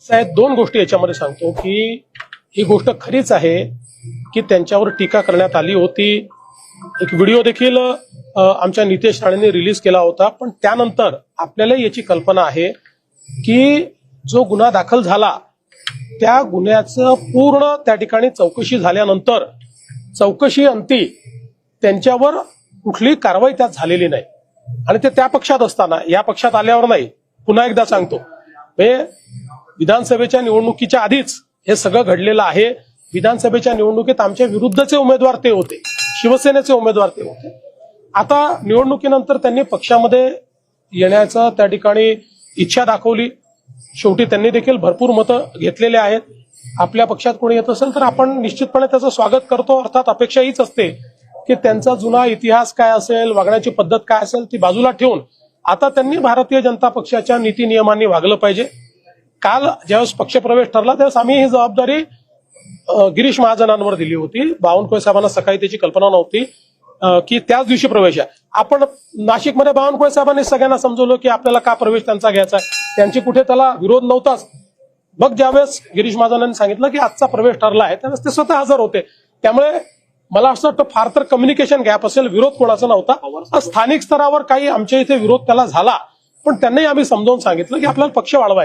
साहेब दोन गोष्टी याच्यामध्ये सांगतो की ही गोष्ट खरीच आहे की त्यांच्यावर टीका करण्यात आली होती। एक व्हिडिओ देखील आमच्या नितेश राणेंनी रिलीज केला होता, पण त्यानंतर आपल्याला याची कल्पना आहे की जो गुन्हा दाखल झाला त्या गुन्ह्याचं पूर्ण त्या ठिकाणी चौकशी झाल्यानंतर चौकशी अंती त्यांच्यावर कुठलीही कारवाई त्यात झालेली नाही आणि ते त्या पक्षात असताना या पक्षात आल्यावर नाही। पुन्हा एकदा सांगतो, विधानसभेच्या निवडणुकीच्या आधीच हे सगळं घडलेलं आहे। विधानसभेच्या निवडणुकीत आमच्या विरुद्धचे उमेदवार ते होते, शिवसेनेचे उमेदवार ते होते। आता निवडणुकीनंतर त्यांनी पक्षामध्ये येण्याचं त्या ठिकाणी इच्छा दाखवली। शेवटी त्यांनी देखील भरपूर मतं घेतलेले आहेत। आपल्या पक्षात कोणी येत असेल तर आपण निश्चितपणे त्याचं स्वागत करतो। अर्थात अपेक्षा हीच असते की त्यांचा जुना इतिहास काय असेल, वागण्याची पद्धत काय असेल ती बाजूला ठेवून आता त्यांनी भारतीय जनता पक्षाच्या नीती नियमांनी वागलं पाहिजे। काल ज्यावेळेस पक्षप्रवेश ठरला त्यावेळेस आम्ही ही जबाबदारी गिरीश महाजनांवर दिली होती। बावनकुळे साहेबांना सकाळी त्याची कल्पना नव्हती की त्याच दिवशी प्रवेश आहे। आपण नाशिकमध्ये बावनकुळे साहेबांनी सगळ्यांना समजवलं की आपल्याला का प्रवेश त्यांचा घ्यायचा आहे, त्यांची कुठे त्याला विरोध नव्हताच। मग ज्यावेळेस गिरीश महाजनांनी सांगितलं की आजचा प्रवेश ठरला आहे त्यावेळेस ते स्वतः हजर होते। त्यामुळे मला असं वाटतं फार तर कम्युनिकेशन गॅप असेल, विरोध कोणाचा नव्हता। स्थानिक स्तरावर काही आमच्या इथे विरोध त्याला झाला, पण त्यांनाही आम्ही समजावून सांगितलं की आपल्याला पक्ष वाढवायचा।